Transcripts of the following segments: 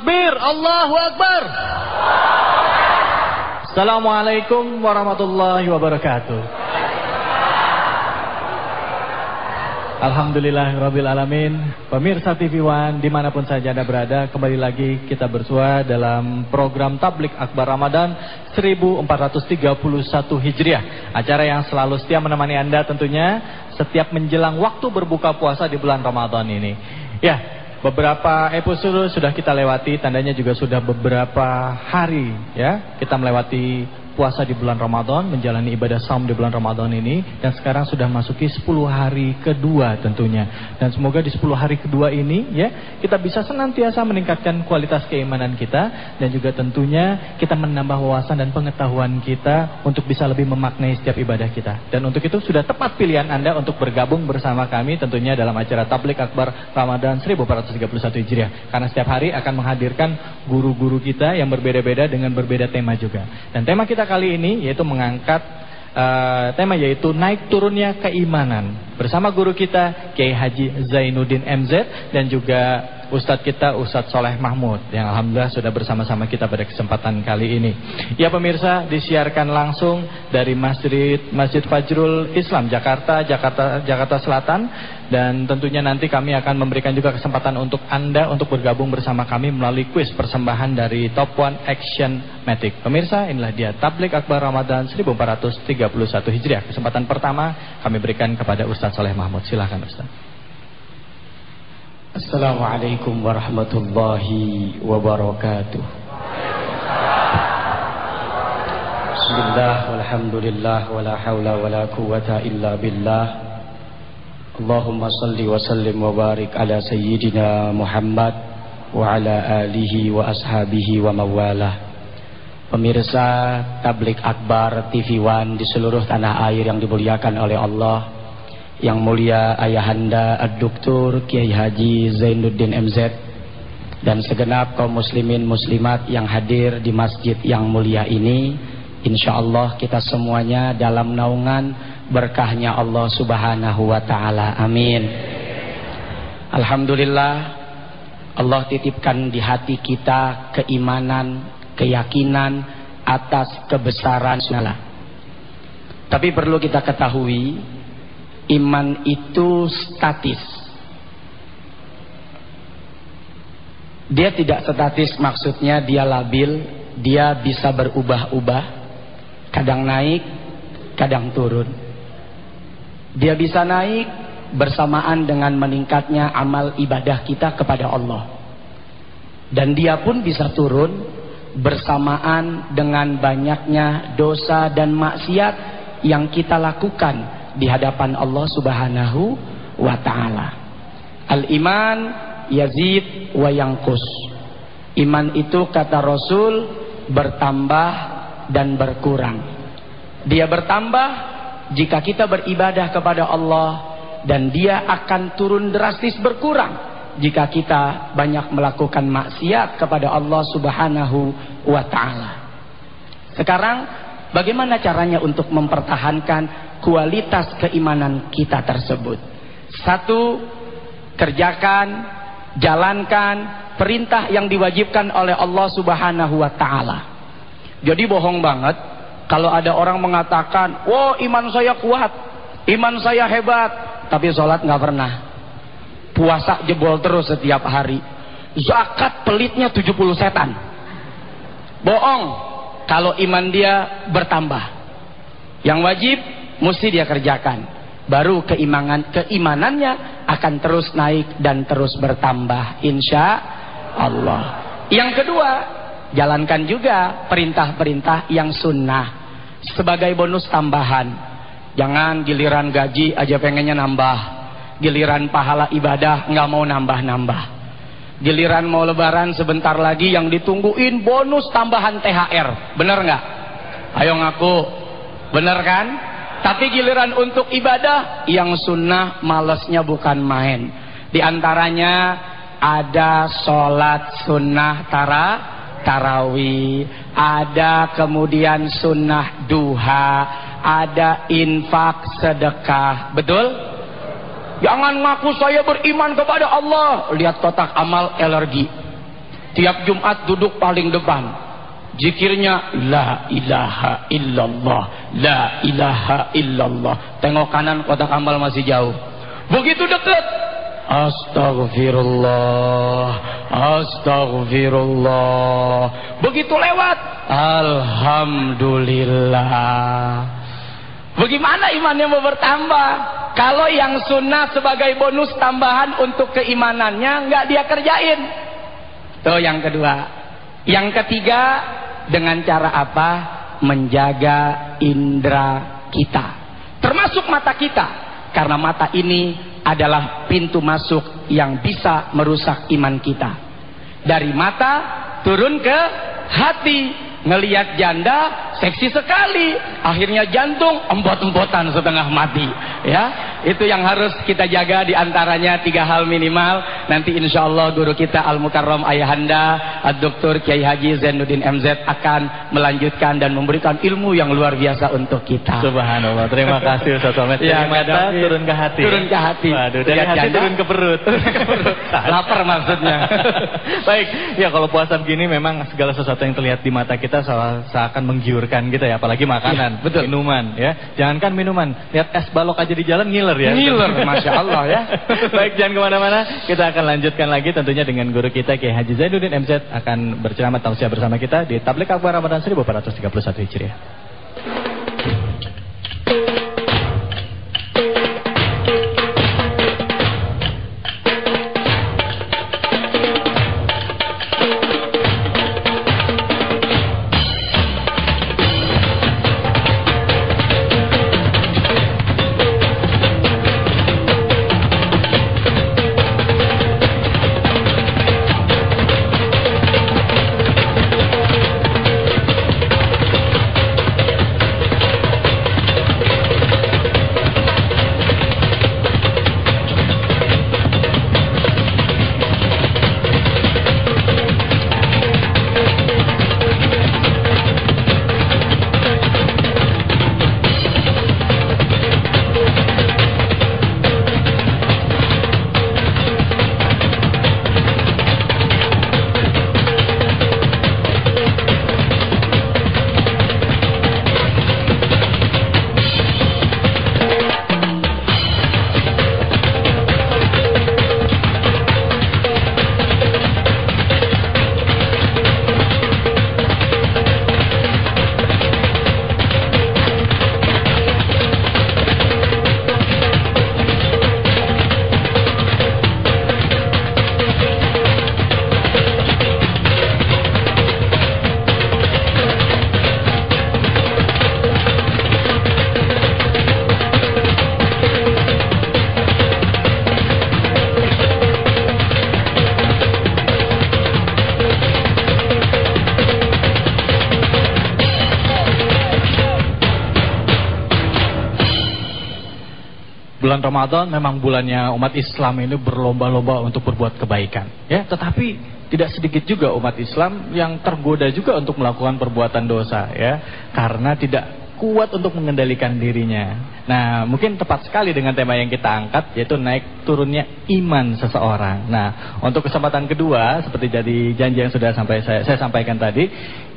Takbir, Allahu Akbar. Assalamualaikum warahmatullahi wabarakatuh. Alhamdulillahirabbil alamin. Pemirsa TV One dimanapun saja Anda berada, kembali lagi kita bersua dalam program Tablik Akbar Ramadan 1431 Hijriah. Acara yang selalu setia menemani Anda tentunya setiap menjelang waktu berbuka puasa di bulan Ramadan ini. Ya, beberapa episode sudah kita lewati, tandanya juga sudah beberapa hari ya kita melewati puasa di bulan Ramadan, menjalani ibadah saum di bulan Ramadan ini, dan sekarang sudah masuki 10 hari kedua tentunya. Dan semoga di 10 hari kedua ini ya kita bisa senantiasa meningkatkan kualitas keimanan kita, dan juga tentunya kita menambah wawasan dan pengetahuan kita untuk bisa lebih memaknai setiap ibadah kita. Dan untuk itu sudah tepat pilihan Anda untuk bergabung bersama kami tentunya dalam acara Tablik Akbar Ramadan 1431 Hijriah. Karena setiap hari akan menghadirkan guru-guru kita yang berbeda-beda dengan berbeda tema juga. Dan tema kita kali ini yaitu mengangkat tema yaitu naik turunnya keimanan bersama guru kita Kiai Haji Zainuddin MZ dan juga Ustadz kita Ustadz Soleh Mahmud yang alhamdulillah sudah bersama-sama kita pada kesempatan kali ini. Ya pemirsa, disiarkan langsung dari Masjid Fajrul Islam Jakarta Selatan, dan tentunya nanti kami akan memberikan juga kesempatan untuk Anda untuk bergabung bersama kami melalui kuis persembahan dari Top One Action Matic. Pemirsa, inilah dia Tablik Akbar Ramadan 1431 Hijriah. Kesempatan pertama kami berikan kepada Ustadz Soleh Mahmud. Silakan Ustadz. Assalamualaikum warahmatullahi wabarakatuh. Bismillah walhamdulillah wala hawla wala quwwata illa billah. Allahumma salli wa sallim wa barik ala sayyidina Muhammad wa ala alihi wa ashabihi wa mawalah. Pemirsa Tablik Akbar TV One di seluruh tanah air yang dimuliakan oleh Allah, yang mulia Ayahanda Ad-Doktor Kiai Haji Zainuddin MZ, dan segenap kaum muslimin muslimat yang hadir di masjid yang mulia ini, insyaallah kita semuanya dalam naungan berkahnya Allah Subhanahu wa taala. Amin. Alhamdulillah, Allah titipkan di hati kita keimanan, keyakinan atas kebesaran Allah. Tapi perlu kita ketahui, iman itu statis. Dia tidak statis, maksudnya dia labil, dia bisa berubah-ubah, kadang naik, kadang turun. Dia bisa naik bersamaan dengan meningkatnya amal ibadah kita kepada Allah, dan dia pun bisa turun bersamaan dengan banyaknya dosa dan maksiat yang kita lakukan di hadapan Allah Subhanahu wa ta'ala. Al-iman yazid wa yanqus. Iman itu kata Rasul bertambah dan berkurang. Dia bertambah jika kita beribadah kepada Allah, dan dia akan turun drastis berkurang jika kita banyak melakukan maksiat kepada Allah Subhanahu wa ta'ala. Sekarang bagaimana caranya untuk mempertahankan kualitas keimanan kita tersebut? Satu, kerjakan, jalankan perintah yang diwajibkan oleh Allah Subhanahu wa ta'ala. Jadi bohong banget kalau ada orang mengatakan, "Wah, iman saya kuat, iman saya hebat," tapi sholat nggak pernah, puasa jebol terus setiap hari, zakat pelitnya 70 setan. Bohong kalau iman dia bertambah. Yang wajib mesti dia kerjakan, baru keimanannya akan terus naik dan terus bertambah insya Allah. Yang kedua, jalankan juga perintah-perintah yang sunnah sebagai bonus tambahan. Jangan giliran gaji aja pengennya nambah, giliran pahala ibadah nggak mau nambah-nambah, giliran mau lebaran sebentar lagi yang ditungguin bonus tambahan THR. Bener nggak? Ayo ngaku, bener kan? Tapi giliran untuk ibadah yang sunnah malesnya bukan main. Di antaranya ada sholat sunnah tarawih, ada kemudian sunnah duha, ada infak sedekah. Betul? Jangan ngaku saya beriman kepada Allah, lihat kotak amal alergi. Tiap Jumat duduk paling depan. Zikirnya la ilaha illallah, la ilaha illallah. Tengok kanan, kotak amal masih jauh. Begitu dekat, astagfirullah, astagfirullah. Begitu lewat, alhamdulillah. Bagaimana imannya mau bertambah? Kalau yang sunnah sebagai bonus tambahan untuk keimanannya nggak dia kerjain. Tuh yang kedua. Yang ketiga, dengan cara apa? Menjaga indera kita, termasuk mata kita, karena mata ini adalah pintu masuk yang bisa merusak iman kita. Dari mata turun ke hati. Ngelihat janda seksi sekali, akhirnya jantung empot-empotan setengah mati. Ya, itu yang harus kita jaga, diantaranya 3 hal minimal. Nanti insya Allah guru kita Al Mukarram Ayahanda Dr. Kiai Haji Zainuddin MZ akan melanjutkan dan memberikan ilmu yang luar biasa untuk kita. Subhanallah, terima kasih Ustaz Somad. Dari mata turun ke hati. Turun ke hati. Waduh, dari hati janda, turun ke perut. Lapar maksudnya. Baik, ya kalau puasa begini memang segala sesuatu yang terlihat di mata kita seakan menggiurkan kita ya, apalagi makanan, betul. Minuman ya. Jangankan minuman, lihat es balok aja di jalan ngiler ya. Ngiler, Masya Allah ya. Baik, jangan kemana-mana, kita akan lanjutkan lagi tentunya dengan guru kita Kiai Haji Zainuddin MZ akan berceramah tausiah bersama kita di Tabligh Akbar Ramadan 1431 Hijriah. Bulan Ramadan memang bulannya umat Islam ini berlomba-lomba untuk berbuat kebaikan, ya. Tetapi tidak sedikit juga umat Islam yang tergoda juga untuk melakukan perbuatan dosa, ya, karena tidak kuat untuk mengendalikan dirinya. Nah, mungkin tepat sekali dengan tema yang kita angkat, yaitu naik turunnya iman seseorang. Nah, untuk kesempatan kedua, seperti jadi janji yang sudah saya sampaikan tadi,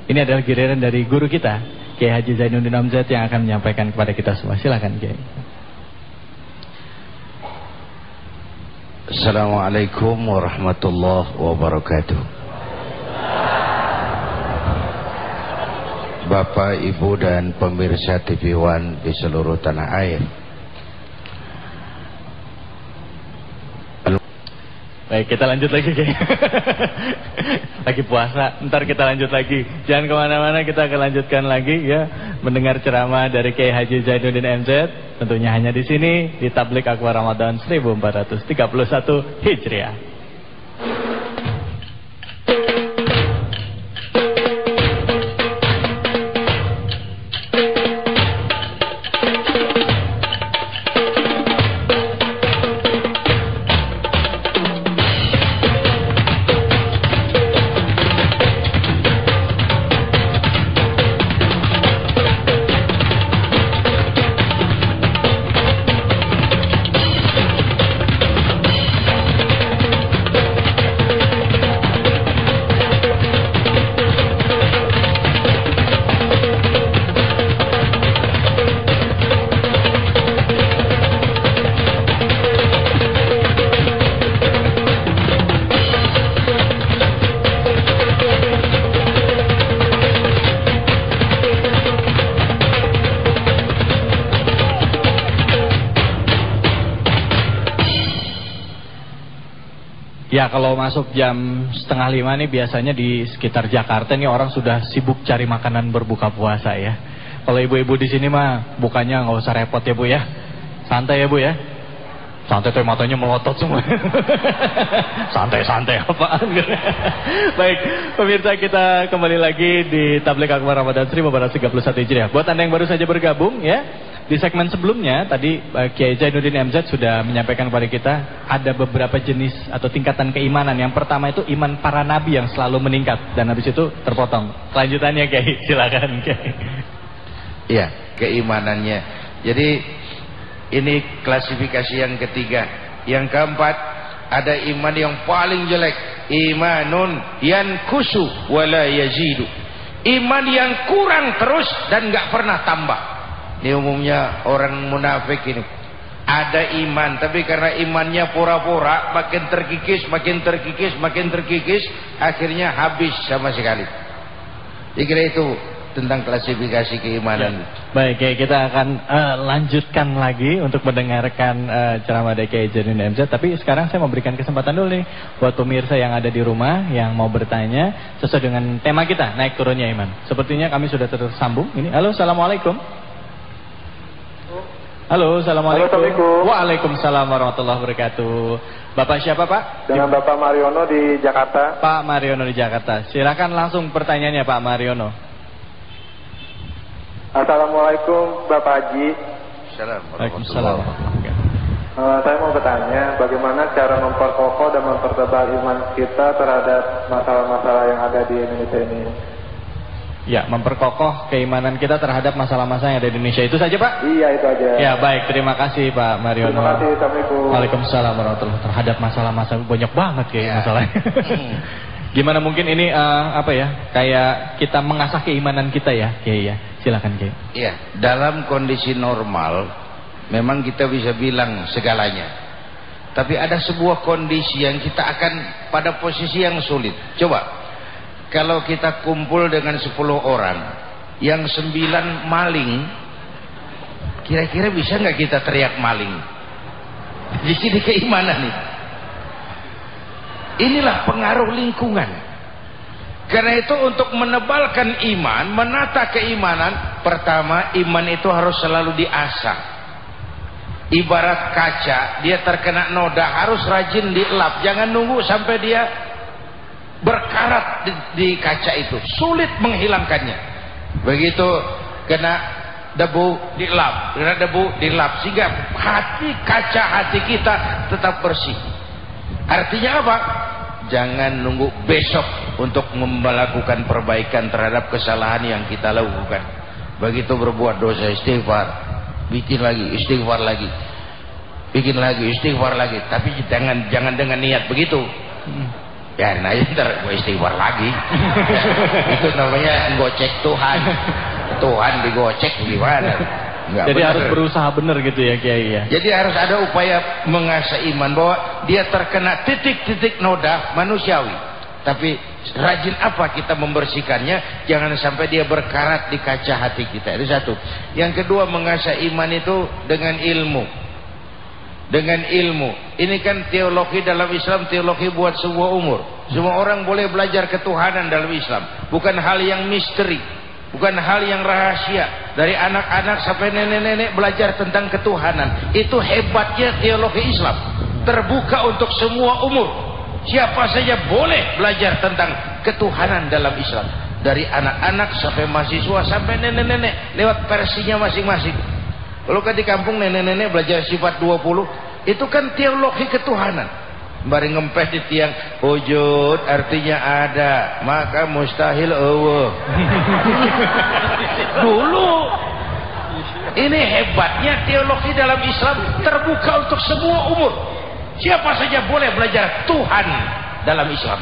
ini adalah giliran dari guru kita, Kiai Haji Zainuddin MZ, yang akan menyampaikan kepada kita semua. Silakan, Kiai. Assalamualaikum warahmatullahi wabarakatuh. Bapak, Ibu dan pemirsa TV One di seluruh tanah air. Baik, kita lanjut lagi, Kiai. Lagi puasa, ntar kita lanjut lagi. Jangan kemana-mana, kita akan lanjutkan lagi, ya, mendengar ceramah dari Kiai Haji Zainuddin MZ. Tentunya hanya di sini, di Tabligh Akbar Ramadan 1431 Hijriah. Ya kalau masuk jam 4:30 nih biasanya di sekitar Jakarta nih orang sudah sibuk cari makanan berbuka puasa ya. Kalau ibu-ibu di sini mah bukannya nggak usah repot ya Bu ya. Santai ya Bu ya. Santai tuh matanya melotot semua. Santai-santai apaan. Baik, pemirsa kita kembali lagi di Tabligh Akbar Ramadan 1431 Hijriah. Buat Anda yang baru saja bergabung ya, di segmen sebelumnya tadi Kiai Zainuddin MZ sudah menyampaikan kepada kita ada beberapa jenis atau tingkatan keimanan. Yang pertama itu iman para nabi yang selalu meningkat dan habis itu terpotong. Lanjutannya Kiai, silakan Kiai. Iya, keimanannya. Jadi ini klasifikasi yang ketiga. Yang keempat, ada iman yang paling jelek, imanun yankusu wala yazidu. Iman yang kurang terus dan nggak pernah tambah. Ini umumnya orang munafik ini. Ada iman, tapi karena imannya pura-pura, makin terkikis, akhirnya habis sama sekali. Dikira itu tentang klasifikasi keimanan. Ya. Baik, kita akan lanjutkan lagi untuk mendengarkan ceramah dari Kiai Zainuddin MZ. Tapi sekarang saya memberikan kesempatan dulu nih buat pemirsa yang ada di rumah yang mau bertanya sesuai dengan tema kita, naik turunnya iman. Sepertinya kami sudah tersambung. Ini, halo, assalamualaikum. Halo, assalamualaikum. Waalaikumsalam warahmatullahi wabarakatuh. Bapak siapa Pak? Dengan Bapak Mariono di Jakarta. Pak Mariono di Jakarta. Silakan langsung pertanyaannya Pak Mariono. Assalamualaikum Bapak Haji. Waalaikumsalam. Saya mau bertanya, bagaimana cara memperkokoh dan mempertebal iman kita terhadap masalah-masalah yang ada di Indonesia ini? Ya, memperkokoh keimanan kita terhadap masalah-masalah yang ada di Indonesia. Itu saja Pak? Iya, itu aja. Ya, baik, terima kasih Pak Mariono. Terima kasih, Assalamualaikum. Waalaikumsalam warahmatullahi wabarakatuh. Terhadap masalah-masalah banyak banget kayak masalahnya. Gimana mungkin ini kayak kita mengasah keimanan kita ya, Kiai ya. Silakan Kiai. Iya, dalam kondisi normal memang kita bisa bilang segalanya. Tapi ada sebuah kondisi yang kita akan pada posisi yang sulit. Coba, kalau kita kumpul dengan 10 orang, yang 9 maling, kira-kira bisa nggak kita teriak maling? Di sini keimanan nih. Inilah pengaruh lingkungan. Karena itu untuk menebalkan iman, menata keimanan, pertama iman itu harus selalu diasah. Ibarat kaca, dia terkena noda harus rajin dielap. Jangan nunggu sampai dia berkarat di kaca itu. Sulit menghilangkannya. Begitu kena debu dilap, sehingga kaca hati kita tetap bersih. Artinya apa? Jangan nunggu besok untuk melakukan perbaikan terhadap kesalahan yang kita lakukan. Begitu berbuat dosa, istighfar, bikin lagi, istighfar lagi, bikin lagi, istighfar lagi. Tapi jangan dengan niat begitu. Ya, nah ntar gue istighfar lagi. Itu namanya ngocek Tuhan. Tuhan digocek gimana? Enggak, jadi bener. harus berusaha benar gitu ya Kiai ya. Jadi harus ada upaya mengasah iman bahwa dia terkena titik-titik noda manusiawi. Tapi rajin apa kita membersihkannya, jangan sampai dia berkarat di kaca hati kita. Itu satu. Yang kedua, mengasah iman itu dengan ilmu. Dengan ilmu. Ini kan teologi dalam Islam, teologi buat sebuah umur. Semua orang boleh belajar ketuhanan dalam Islam. Bukan hal yang misteri, bukan hal yang rahasia. Dari anak-anak sampai nenek-nenek belajar tentang ketuhanan. Itu hebatnya teologi Islam. Terbuka untuk semua umur. Siapa saja boleh belajar tentang ketuhanan dalam Islam. Dari anak-anak sampai mahasiswa sampai nenek-nenek, lewat versinya masing-masing. Kalau kan di kampung nenek-nenek belajar sifat 20, itu kan teologi ketuhanan. Mari ngempes di tiang, wujud artinya ada, maka mustahil Allah. Dulu. Ini hebatnya teologi dalam Islam, terbuka untuk semua umur. Siapa saja boleh belajar Tuhan dalam Islam.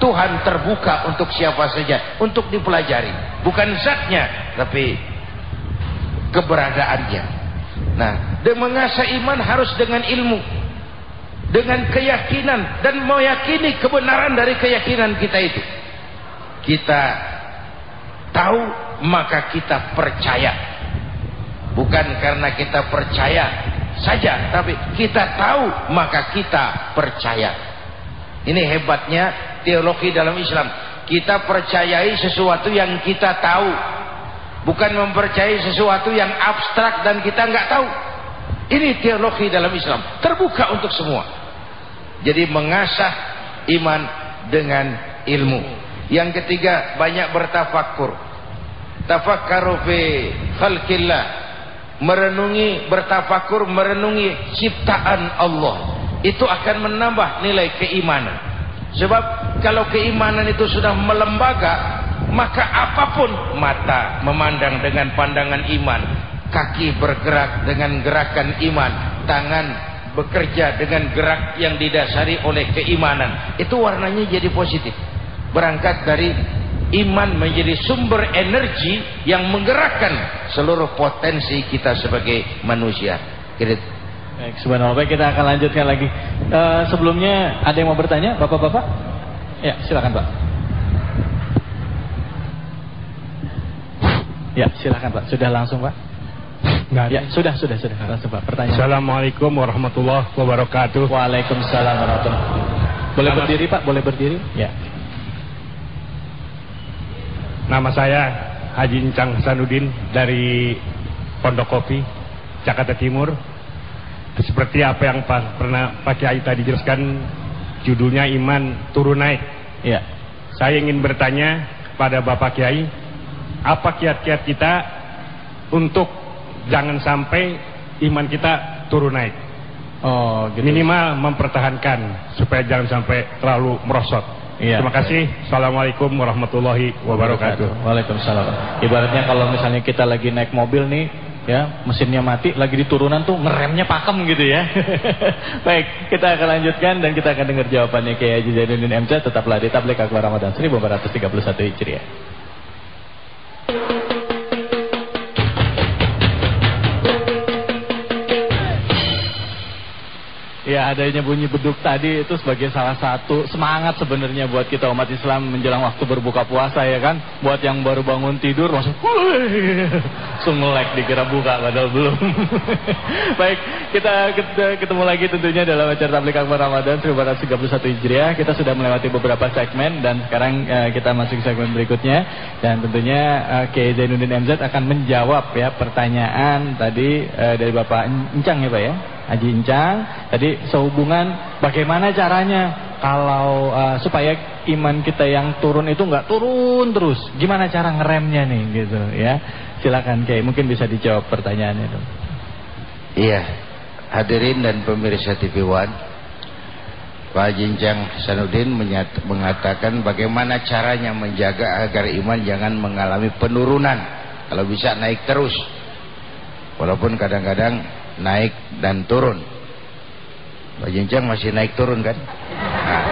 Tuhan terbuka untuk siapa saja untuk dipelajari, bukan zatnya tapi keberadaannya. Nah, dan mengasah iman harus dengan ilmu, dengan keyakinan, dan meyakini kebenaran dari keyakinan kita itu. Kita tahu maka kita percaya, bukan karena kita percaya saja, tapi kita tahu maka kita percaya. Ini hebatnya teologi dalam Islam. Kita percayai sesuatu yang kita tahu, bukan mempercayai sesuatu yang abstrak dan kita nggak tahu. Ini teologi dalam Islam, terbuka untuk semua. Jadi mengasah iman dengan ilmu. Yang ketiga, banyak bertafakkur. Tafakkaru fi khalqillah, merenungi, bertafakkur, merenungi ciptaan Allah. Itu akan menambah nilai keimanan. Sebab kalau keimanan itu sudah melembaga, maka apapun, mata memandang dengan pandangan iman, kaki bergerak dengan gerakan iman, tangan bekerja dengan gerak yang didasari oleh keimanan. Itu warnanya jadi positif. Berangkat dari iman menjadi sumber energi yang menggerakkan seluruh potensi kita sebagai manusia. Baik, subhanallah. Baik, kita akan lanjutkan lagi. Sebelumnya ada yang mau bertanya, bapak-bapak? Ya, silakan Pak. Ya, silakan Pak. Sudah langsung Pak? Ya, sudah langsung Pak. Pertanyaan. Assalamualaikum warahmatullahi wabarakatuh. Waalaikumsalam warahmatullahi wabarakatuh. Boleh berdiri Pak? Boleh berdiri? Ya. Nama saya Haji Encang Hasanuddin dari Pondok Kopi, Jakarta Timur. Seperti apa yang pernah Pak Kiai tadi jelaskan, judulnya iman turun naik. Ya. Saya ingin bertanya kepada Bapak Kiai, apa kiat-kiat kita untuk jangan sampai iman kita turun naik? Oh, gitu. Minimal mempertahankan supaya jangan sampai terlalu merosot. Iya. Terima kasih. Assalamualaikum warahmatullahi wabarakatuh. Waalaikumsalam. Ibaratnya kalau misalnya kita lagi naik mobil nih, ya, mesinnya mati, lagi di turunan tuh ngeremnya pakem gitu ya. Baik, kita akan lanjutkan dan kita akan dengar jawabannya Kiai Haji Zainuddin MZ. Tetaplah di Tabligh Akbar Ramadan 1431 Hijriah. Ya, adanya bunyi beduk tadi itu sebagai salah satu semangat sebenarnya buat kita umat Islam menjelang waktu berbuka puasa, ya kan. Buat yang baru bangun tidur langsung melek dikira buka padahal belum. Baik, kita ketemu lagi tentunya dalam acara Tabligh Akbar Ramadan 1431 Hijriah. Kita sudah melewati beberapa segmen dan sekarang kita masuk ke segmen berikutnya, dan tentunya Kiai Zainuddin MZ akan menjawab ya pertanyaan tadi dari Bapak Encang ya Pak ya, Haji Encang tadi sehubungan bagaimana caranya kalau supaya iman kita yang turun itu nggak turun terus, gimana cara ngeremnya nih gitu ya. Silakan Kiai, mungkin bisa dijawab pertanyaannya itu. Iya, hadirin dan pemirsa TV One, Pak Haji Encang Hasanuddin mengatakan bagaimana caranya menjaga agar iman jangan mengalami penurunan, kalau bisa naik terus, walaupun kadang-kadang naik dan turun. Pak Haji Encang masih naik turun kan? Nah.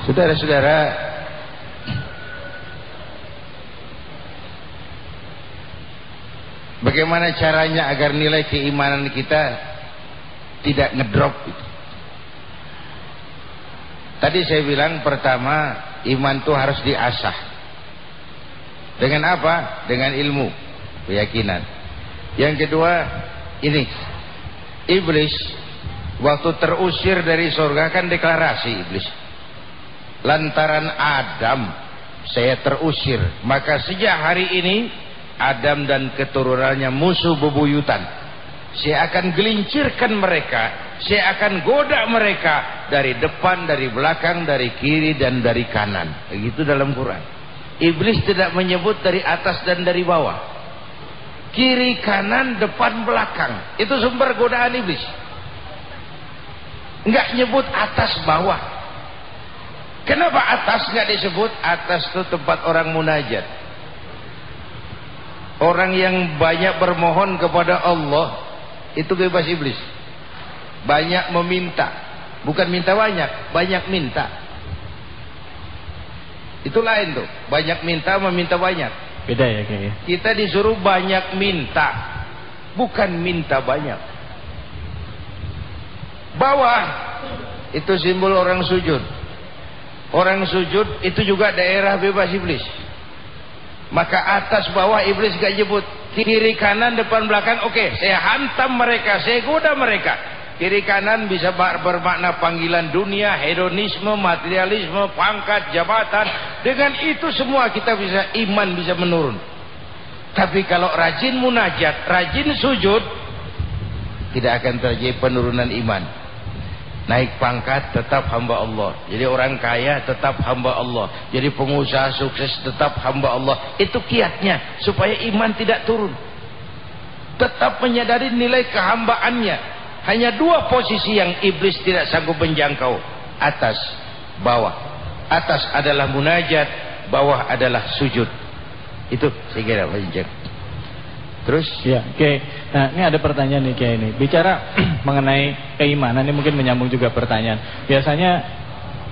Saudara-saudara, bagaimana caranya agar nilai keimanan kita tidak ngedrop? Tadi saya bilang pertama, iman itu harus diasah. Dengan apa? Dengan ilmu, keyakinan. Yang kedua, ini iblis waktu terusir dari surga kan deklarasi iblis, lantaran Adam saya terusir, maka sejak hari ini Adam dan keturunannya musuh bebuyutan. Saya akan gelincirkan mereka, saya akan goda mereka dari depan, dari belakang, dari kiri dan dari kanan. Begitu dalam Quran. Iblis tidak menyebut dari atas dan dari bawah, kiri, kanan, depan, belakang. Itu sumber godaan iblis. Enggak nyebut atas bawah. Kenapa atas nggak disebut? Atas itu tempat orang munajat, orang yang banyak bermohon kepada Allah. Itu bebas iblis. Banyak meminta, bukan minta banyak, banyak minta. Itu lain tuh, banyak minta meminta banyak. Beda ya kayaknya. Kita disuruh banyak minta, bukan minta banyak. Bawah itu simbol orang sujud. Orang sujud itu juga daerah bebas iblis. Maka atas bawah iblis gak jemput, kiri kanan depan belakang, oke, saya hantam mereka, saya goda mereka. Kiri kanan bisa bermakna panggilan dunia, hedonisme, materialisme, pangkat, jabatan. Dengan itu semua kita bisa, iman bisa menurun. Tapi kalau rajin munajat, rajin sujud, tidak akan terjadi penurunan iman. Naik pangkat tetap hamba Allah, jadi orang kaya tetap hamba Allah, jadi pengusaha sukses tetap hamba Allah. Itu kiatnya supaya iman tidak turun, tetap menyadari nilai kehambaannya. Hanya dua posisi yang iblis tidak sanggup menjangkau, atas, bawah. Atas adalah munajat, bawah adalah sujud. Itu saya kira Pak Jinjang. Terus ya, oke. Nah, ini ada pertanyaan nih Kiai ini. Bicara mengenai keimanan, ini mungkin menyambung juga pertanyaan. Biasanya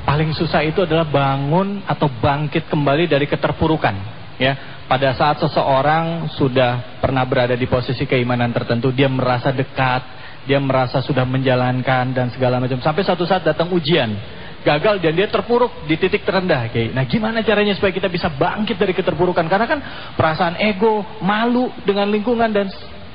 paling susah itu adalah bangun atau bangkit kembali dari keterpurukan, ya. Pada saat seseorang sudah pernah berada di posisi keimanan tertentu, dia merasa dekat, dia merasa sudah menjalankan dan segala macam. Sampai suatu saat datang ujian, gagal dan dia terpuruk di titik terendah, Kiai. Nah, gimana caranya supaya kita bisa bangkit dari keterpurukan? Karena kan perasaan ego, malu dengan lingkungan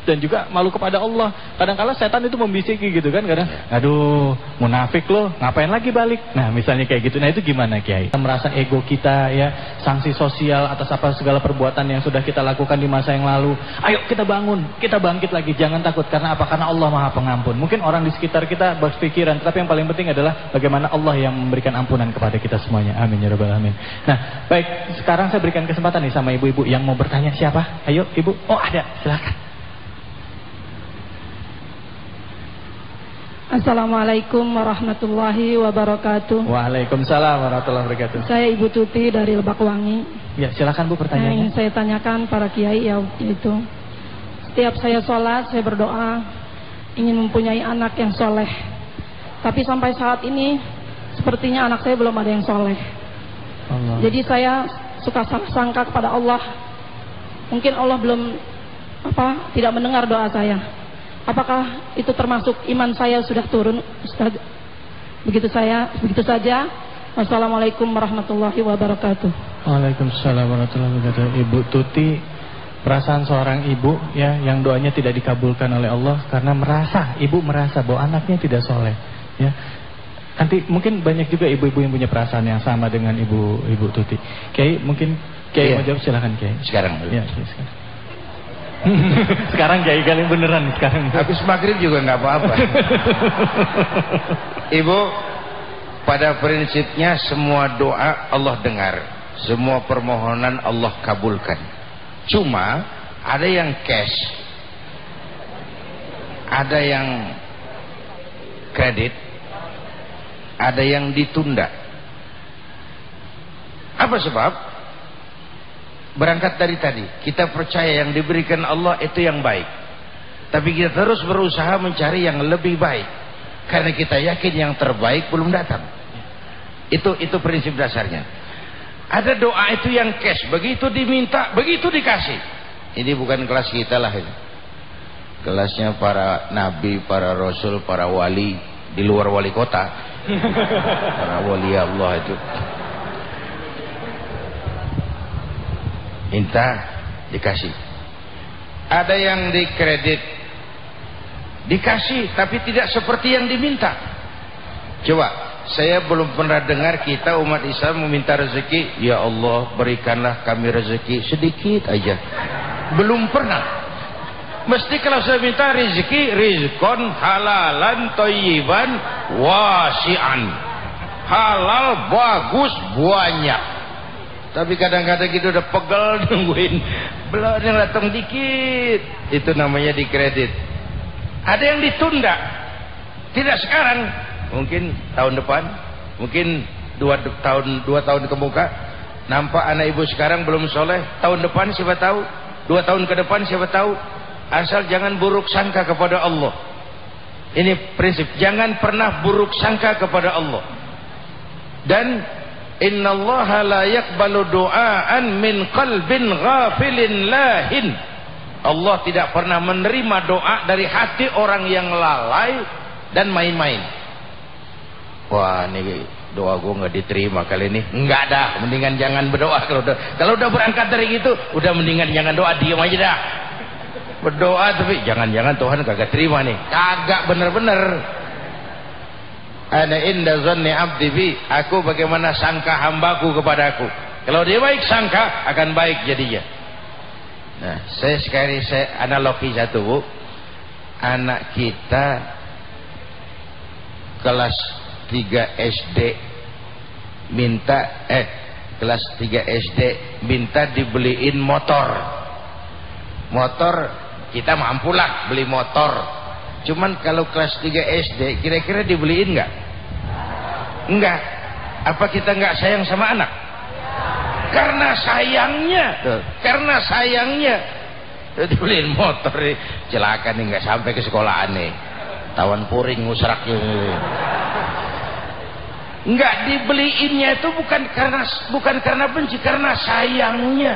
dan juga malu kepada Allah. Kadang-kala setan itu membisiki gitu kan, kadang, aduh, munafik loh, ngapain lagi balik? Nah, misalnya kayak gitu. Nah, itu gimana, Kiai? Kita merasa ego kita, ya, sanksi sosial atas apa segala perbuatan yang sudah kita lakukan di masa yang lalu. Ayo kita bangun, kita bangkit lagi, jangan takut. Karena apa? Karena Allah Maha Pengampun. Mungkin orang di sekitar kita berpikiran, tetapi yang paling penting adalah bagaimana Allah yang memberikan ampunan kepada kita semuanya. Amin ya rabbal alamin. Nah, baik, sekarang saya berikan kesempatan nih sama ibu-ibu yang mau bertanya. Siapa? Ayo, Ibu. Oh, ada. Silakan. Assalamualaikum warahmatullahi wabarakatuh. Waalaikumsalam warahmatullahi wabarakatuh. Saya Ibu Tuti dari Lebakwangi. Ya, silakan Bu pertanyaannya. Yang saya tanyakan para kiai yaitu setiap saya sholat, saya berdoa ingin mempunyai anak yang soleh. Tapi sampai saat ini sepertinya anak saya belum ada yang soleh. Allah. Jadi saya suka salah sangka kepada Allah. Mungkin Allah belum tidak mendengar doa saya. Apakah itu termasuk iman saya sudah turun, Ustaz? Begitu saja. Wassalamualaikum warahmatullahi wabarakatuh. Waalaikumsalam warahmatullahi wabarakatuh. Ibu Tuti, perasaan seorang ibu ya yang doanya tidak dikabulkan oleh Allah karena ibu merasa bahwa anaknya tidak soleh. Ya, nanti mungkin banyak juga ibu-ibu yang punya perasaan yang sama dengan ibu Tuti. Kiai, mungkin Kiai mau jawab, silakan Kiai. Sekarang. Ya, sekarang. Sekarang Kiai kali beneran sekarang. Habis maghrib juga nggak apa-apa. Ibu, pada prinsipnya semua doa Allah dengar, semua permohonan Allah kabulkan. Cuma ada yang cash, ada yang kredit, ada yang ditunda. Apa sebab? Berangkat dari tadi, kita percaya yang diberikan Allah itu yang baik, tapi kita terus berusaha mencari yang lebih baik karena kita yakin yang terbaik belum datang. Itu prinsip dasarnya. Ada doa itu yang cash, begitu diminta, begitu dikasih. Ini bukan kelas kita lah ini. Kelasnya para nabi, para rasul, para wali di luar wali kota. Para wali Allah itu. Minta, dikasih. Ada yang dikredit, dikasih, tapi tidak seperti yang diminta. Coba, saya belum pernah dengar kita umat Islam meminta rezeki, ya Allah berikanlah kami rezeki sedikit aja. Belum pernah. Mesti kalau saya minta rezeki, rizqon halalan thayyiban wasi'an. Halal bagus banyak. Tapi kadang-kadang gitu udah pegel nungguin, belum yang datang dikit, itu namanya dikredit. Ada yang ditunda, tidak sekarang, mungkin tahun depan, mungkin dua tahun ke muka. Nampak anak ibu sekarang belum soleh, tahun depan siapa tahu, 2 tahun ke depan siapa tahu. Asal jangan buruk sangka kepada Allah. Ini prinsip, jangan pernah buruk sangka kepada Allah. Dan innallaha la yaqbalu du'aan min qalbin ghafilin lahin. Allah tidak pernah menerima doa dari hati orang yang lalai dan main-main. Wah, ini doa gue nggak diterima kali ini. Enggak dah, mendingan jangan berdoa. Kalau udah berangkat dari gitu, udah mendingan jangan doa, diam aja dah. Berdoa tapi jangan-jangan Tuhan kagak terima nih. Kagak bener-bener. Ana inda zanni abdi bi, aku bagaimana sangka hambaku kepadaku. Kalau dia baik sangka akan baik jadinya. Nah, saya analogi satu, Bu. Anak kita kelas 3 SD kelas 3 SD minta dibeliin motor. Kita mampulah beli motor. Cuman kalau kelas 3 SD kira-kira dibeliin enggak? Enggak. Apa kita enggak sayang sama anak? Karena sayangnya dibeliin motor nih, celaka nih, nggak sampai ke sekolahan nih, tawan puring ngusrak nggak dibeliinnya itu bukan karena benci, karena sayangnya.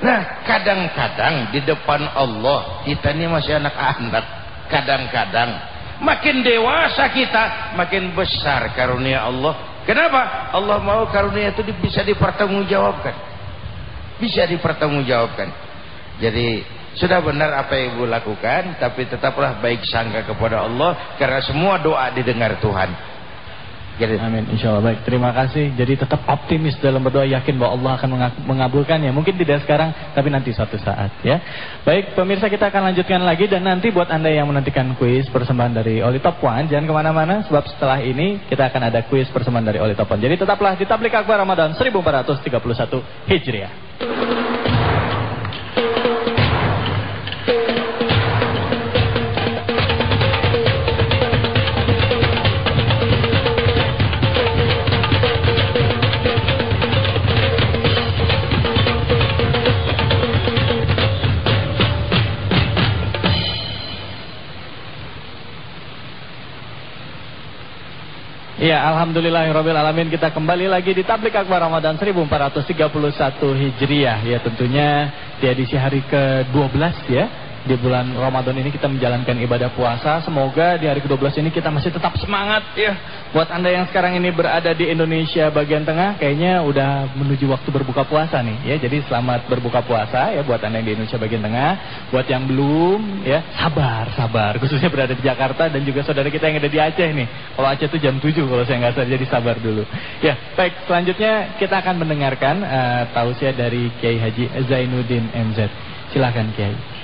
Nah, kadang-kadang di depan Allah kita ini masih anak-anak, kadang-kadang makin dewasa kita makin besar karunia Allah. Kenapa? Allah mau karunia itu bisa dipertanggungjawabkan. Jadi sudah benar apa yang Ibu lakukan, tapi tetaplah baik sangka kepada Allah, karena semua doa didengar Tuhan. Jadi, amin, insya Allah. Baik, terima kasih. Jadi tetap optimis dalam berdoa, yakin bahwa Allah akan mengabulkannya. Mungkin tidak sekarang, tapi nanti suatu saat ya. Baik, pemirsa, kita akan lanjutkan lagi. Dan nanti buat Anda yang menantikan kuis persembahan dari Oli Top One, jangan kemana-mana, sebab setelah ini kita akan ada kuis persembahan dari Oli Top One. Jadi tetaplah di Tablik Akbar Ramadan 1431 Hijriah. Ya, alhamdulillahirabbil alamin, kita kembali lagi di Tablik Akbar Ramadan 1431 Hijriah. Ya, tentunya di edisi hari ke-12 ya. Di bulan Ramadan ini kita menjalankan ibadah puasa. Semoga di hari ke-12 ini kita masih tetap semangat ya. Buat Anda yang sekarang ini berada di Indonesia bagian tengah, kayaknya udah menuju waktu berbuka puasa nih ya. Jadi selamat berbuka puasa ya buat Anda yang di Indonesia bagian tengah. Buat yang belum ya, sabar. Khususnya berada di Jakarta dan juga saudara kita yang ada di Aceh nih. Kalau Aceh itu jam 7 kalau saya nggak salah, jadi sabar dulu. Ya, baik, selanjutnya kita akan mendengarkan tausiah dari Kiai Haji Zainuddin MZ. Silakan Kiai.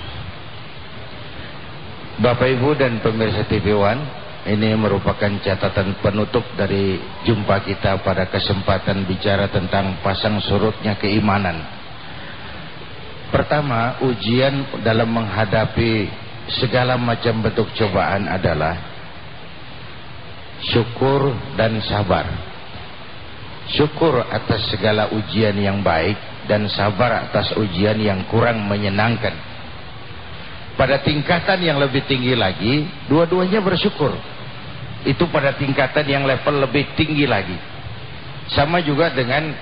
Bapak Ibu dan pemirsa TV One, ini merupakan catatan penutup dari jumpa kita pada kesempatan bicara tentang pasang surutnya keimanan. Pertama, ujian dalam menghadapi segala macam bentuk cobaan adalah syukur dan sabar. Syukur atas segala ujian yang baik dan sabar atas ujian yang kurang menyenangkan. Pada tingkatan yang lebih tinggi lagi, dua-duanya bersyukur. Itu pada tingkatan yang level lebih tinggi lagi. Sama juga dengan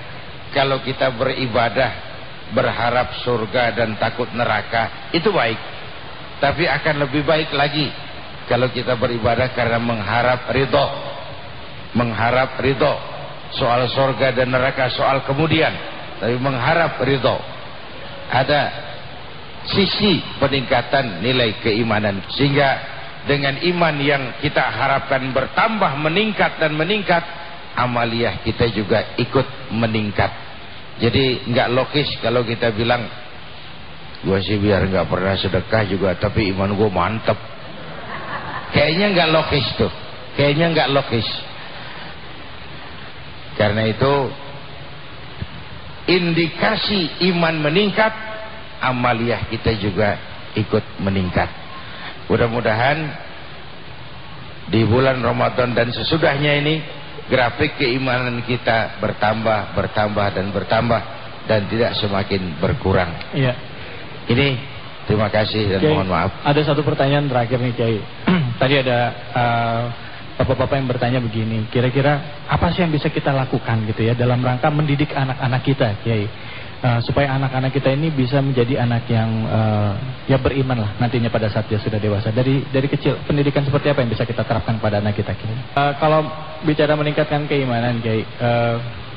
kalau kita beribadah, berharap surga dan takut neraka, itu baik. Tapi akan lebih baik lagi kalau kita beribadah karena mengharap ridho. Mengharap ridho. Soal surga dan neraka soal kemudian, tapi mengharap ridho. Ada sisi peningkatan nilai keimanan, sehingga dengan iman yang kita harapkan bertambah, meningkat dan meningkat, amaliyah kita juga ikut meningkat. Jadi nggak logis kalau kita bilang gua sih biar nggak pernah sedekah juga tapi iman gua mantep. Kayaknya nggak logis tuh, kayaknya nggak logis. Karena itu indikasi iman meningkat, amaliyah kita juga ikut meningkat. Mudah-mudahan di bulan Ramadan dan sesudahnya ini grafik keimanan kita bertambah dan tidak semakin berkurang. Iya. Ini terima kasih dan Kiai, mohon maaf. Ada satu pertanyaan terakhir nih Kiai. Tadi ada bapak-bapak yang bertanya begini, kira-kira apa sih yang bisa kita lakukan gitu ya dalam rangka mendidik anak-anak kita, Kiai? supaya anak-anak kita ini bisa menjadi anak yang ya beriman lah nantinya pada saat dia sudah dewasa. Dari kecil pendidikan seperti apa yang bisa kita terapkan pada anak kita? Kalau bicara meningkatkan keimanan, Kiai,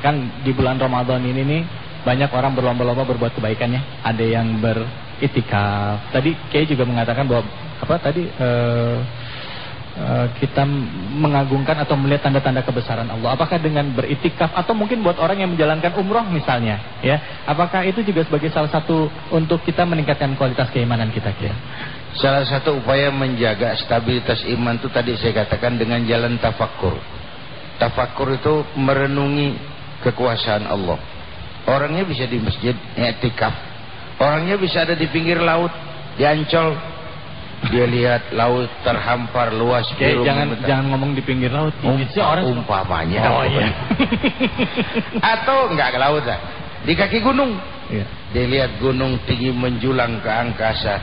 kan di bulan Ramadan ini nih banyak orang berlomba-lomba berbuat kebaikannya. Ada yang beritikaf. Tadi Kiai juga mengatakan bahwa kita mengagungkan atau melihat tanda-tanda kebesaran Allah. Apakah dengan beritikaf atau mungkin buat orang yang menjalankan umroh misalnya, ya? Apakah itu juga sebagai salah satu untuk kita meningkatkan kualitas keimanan kita, Kiai? Salah satu upaya menjaga stabilitas iman itu tadi saya katakan dengan jalan tafakkur. Tafakkur itu merenungi kekuasaan Allah. Orangnya bisa di masjid i'tikaf. Orangnya bisa ada di pinggir laut, di Ancol. Dia lihat laut terhampar luas. Jangan ngomong di pinggir laut. Umpamanya. Oh iya. Atau enggak ke laut lah. Di kaki gunung. Iya. Dia lihat gunung tinggi menjulang ke angkasa.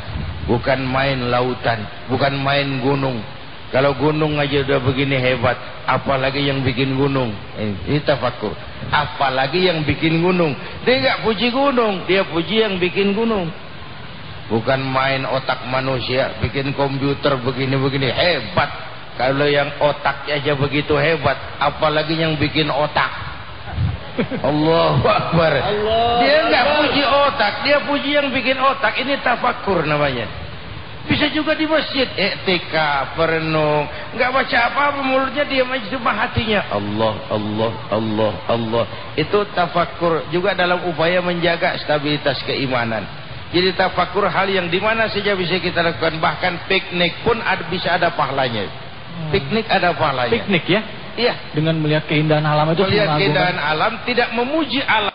Bukan main lautan, bukan main gunung. Kalau gunung aja udah begini hebat, apalagi yang bikin gunung. Ini tafakkur. Apalagi yang bikin gunung. Dia enggak puji gunung, dia puji yang bikin gunung. Bukan main otak manusia, bikin komputer begini-begini hebat. Kalau yang otaknya aja begitu hebat, apalagi yang bikin otak. Allahu Akbar. Dia nggak puji otak, dia puji yang bikin otak. Ini tafakkur namanya. Bisa juga di masjid, i'tikaf, perenung, nggak baca apa-apa, mulutnya diam aja, cuma hatinya Allah, Allah, Allah, Allah. Itu tafakkur juga dalam upaya menjaga stabilitas keimanan. Jadi tafakkur hal yang dimana saja bisa kita lakukan. Bahkan piknik pun bisa ada pahalanya. Piknik ada pahalanya. Piknik ya? Iya. Dengan melihat keindahan alam itu. Melihat keindahan alam, tidak memuji alam.